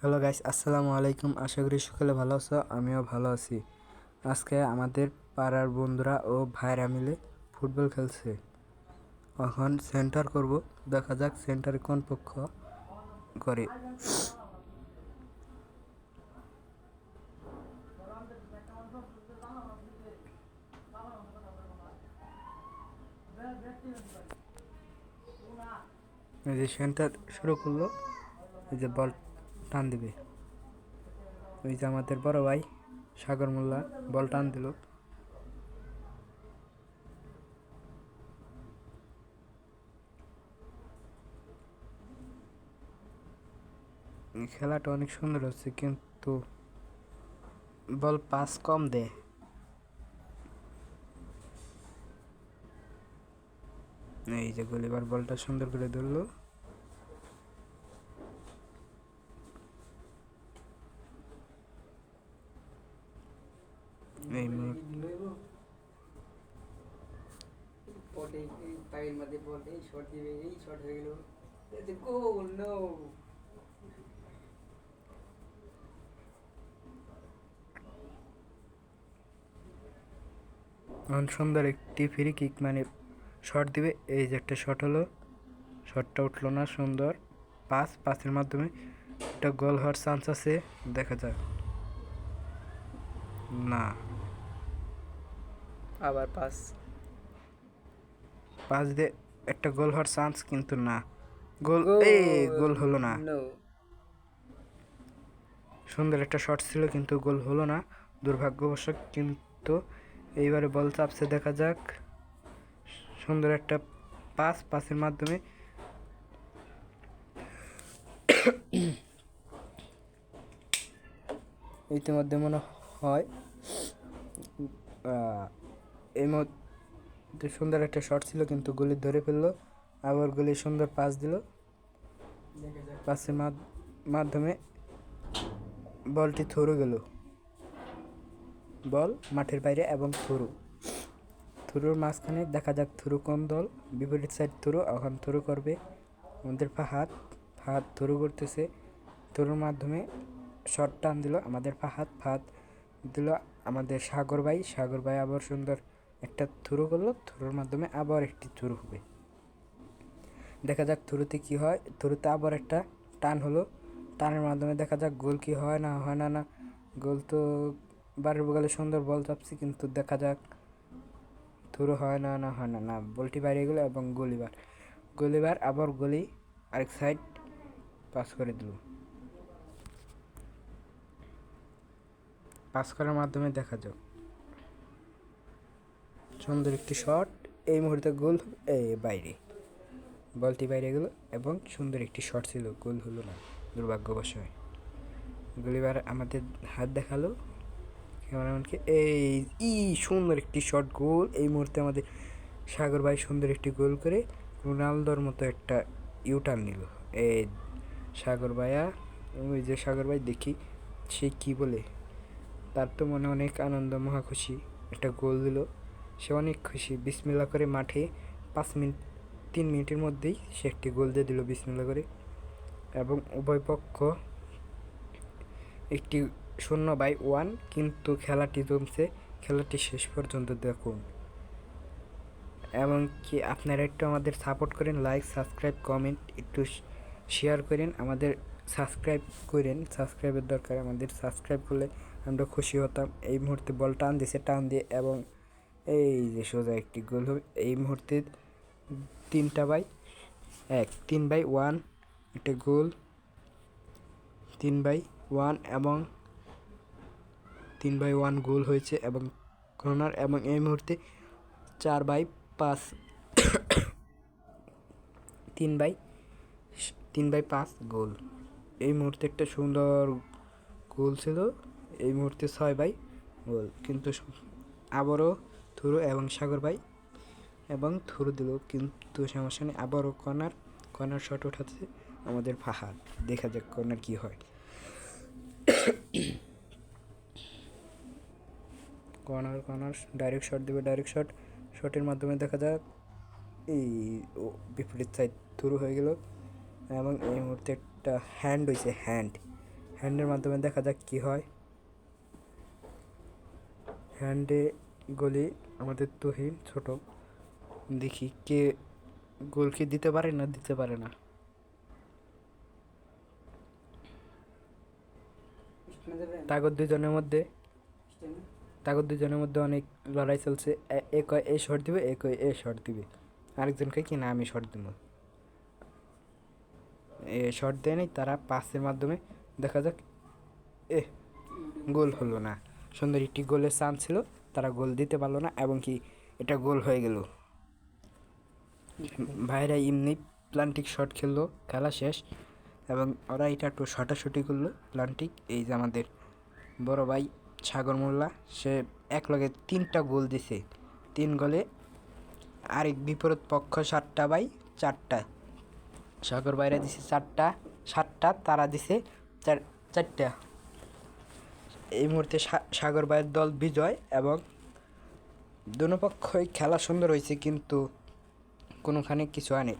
Hello guys, আসসালামু আলাইকুম। আশা করি সকলে ভালো আছো, আমিও ভালো আছি। আজকে আমাদের পাড়ার বন্ধুরা ও ভাইরা মিলে ফুটবল খেলছে। এখন সেন্টার করব, দেখা যাক সেন্টারে কোন পক্ষ করে। এই যে সেন্টার শুরু করলো, এই যে বল টান দিবে। ওই যে আমাদের বড় ভাই সাগর মোল্লা বল টান দিল। খেলাটা অনেক সুন্দর হচ্ছে, কিন্তু বল পাস কম দেয়। এই যে গোলিবার বলটা সুন্দর করে ধরলো। এই পায়ের মধ্যে বল এই শট দিবে, এই শট হয়ে গেল, গোল নো। সুন্দর একটি ফ্রি কিক, মানে শট দিবে। এই যে একটা শট হলো, শটটা উঠলো না। সুন্দর পাসের মাধ্যমে একটা গোল হওয়ার চান্স আছে, দেখা যাক। না, আবার পাস পাস দিয়ে একটা গোল হওয়ার চান্স, কিন্তু না, গোল গোল হলো না। নো। সুন্দর একটা শট ছিল, কিন্তু গোল হলো না দুর্ভাগ্যবশত। কিন্তু এইবারে বল চাপছে, দেখা যাক। সুন্দর একটা পাসের মাধ্যমে ইতিমধ্যে মনে হয় এই মধ্যে সুন্দর একটা শট ছিল, কিন্তু গুলি ধরে ফেললো। আবার গুলি সুন্দর পাস দিল, পাসের মাধ্যমে বলটি থ্রু গেল। বল মাঠের বাইরে এবং থ্রুর মাঝখানে, দেখা যাক থ্রু কোন দল। বিপরীত সাইড থ্রু, এখন থ্রু করবে আমাদের ফাহাদ থ্রু করতেছে। থ্রুর মাধ্যমে শট টান দিল আমাদের ফাহাদ দিল আমাদের সাগর ভাই আবার সুন্দর একটা থ্রু করলো। থ্রুর মাধ্যমে আবার একটি থ্রু হবে, দেখা যাক থ্রুতে কি হয়। থ্রুতে আবার একটা টান হলো, টানের মাধ্যমে দেখা যাক গোল কি হয় না হয়। না, গোল তো বাড়ির বগলে সুন্দর বল চাপছি, কিন্তু দেখা যাক থ্রু হয় না না, বলটি বাইরে গেল এবং গলিবার আবার গলি আরেক সাইড পাস করে দিল। পাস করার মাধ্যমে দেখা যাক সুন্দর একটি শট। এই মুহূর্তে গোল, বাইরে, বলটি বাইরে গেল এবং সুন্দর একটি শট ছিল, গোল হলো না দুর্ভাগ্যবশত। গলিবার আমাদের হাত দেখালো ক্যামেরাম্যানকে। সুন্দর একটি শট, গোল। এই মুহূর্তে আমাদের সাগর ভাই সুন্দর একটি গোল করে রোনালদোর মতো একটা ইউটার্ন নিল। এই ওই যে সাগর ভাই, দেখি সে কি বলে। তার তো মনে অনেক আনন্দ, মহা খুশি, একটা গোল দিল। সে অনেক খুশি, বিসমিল্লাহ করে মাঠে 3 মিনিটের মধ্যেই সে একটি গোল দিয়ে দিল বিসমিল্লাহ করে। এবং উভয় পক্ষ একটি 0-1, কিন্তু খেলাটি জমছে। খেলাটি শেষ পর্যন্ত দেখুন। এমনকি আপনারা একটু আমাদের সাপোর্ট করেন, লাইক, সাবস্ক্রাইব, কমেন্ট একটু শেয়ার করেন। আমাদের সাবস্ক্রাইবের দরকার। আমাদের সাবস্ক্রাইব করলে আমরা খুশি হতাম। এই মুহূর্তে বল টান দিয়ে এবং এই যে সোজা একটি গোল হবে। এই মুহূর্তে 3/1 একটা গোল, 3/1 এবং 3/1 গোল হয়েছে এবং কর্নার। এবং এই মুহূর্তে 4/5 3/5 গোল। এই মুহূর্তে একটা সুন্দর গোল ছিল। এই মুহূর্তে 6/গোল, কিন্তু আবারও থ্রু এবং সাগর ভাই এবং থ্রু দিল, কিন্তু সমস্যা নেই। আবারও কর্নার শট উঠাচ্ছে আমাদের ফাহাদ। দেখা যাক কর্নার কি হয়। কর্নার ডাইরেক্ট শট দেবে, শটের মাধ্যমে দেখা যাক এই বিপরীত সাইড থ্রু হয়ে গেল। এবং এই মুহূর্তে একটা হ্যান্ড হয়েছে, হ্যান্ডের মাধ্যমে দেখা যাক কি হয়। হ্যান্ডে গোলে আমাদের তুহিন ছোট, দেখি কে গোল কি দিতে পারে না দিতে পারে না। স্টেনে দেবেন তাগর দুজনের মধ্যে স্টেনে অনেক লড়াই চলছে। এ কয় এ শট দিবে, এ কয় এ শট দিবে, আরেকজন কয় কি না আমি শট দিব। এ শট দেয় নাই, তারা পাসের মাধ্যমে দেখা যাক। এ গোল হলো না। সুন্দর একটি গোলের চান্স ছিল, তারা গোল দিতে পারলো না এবং কি এটা গোল হয়ে গেল। ভাইরা এমনি প্লান্টিক শট খেললো, খেলা শেষ এবং ওরা এটা একটু শটাশটি করলো প্লান্টিক। এই যে আমাদের বড় ভাই সাগর মোল্লা, সে এক লগে 3টা গোল দিছে। 3 গোলে আরেক বিপরীত পক্ষ 7টা, সাগর বাইরে দিছে 7টা, তারা দিছে 4টা। এই মুহূর্তে সাগর ভাইয়ের দল বিজয় এবং দুনো পক্ষই খেলা সুন্দর হয়েছে, কিন্তু কোনোখানে কিছু হয়নি।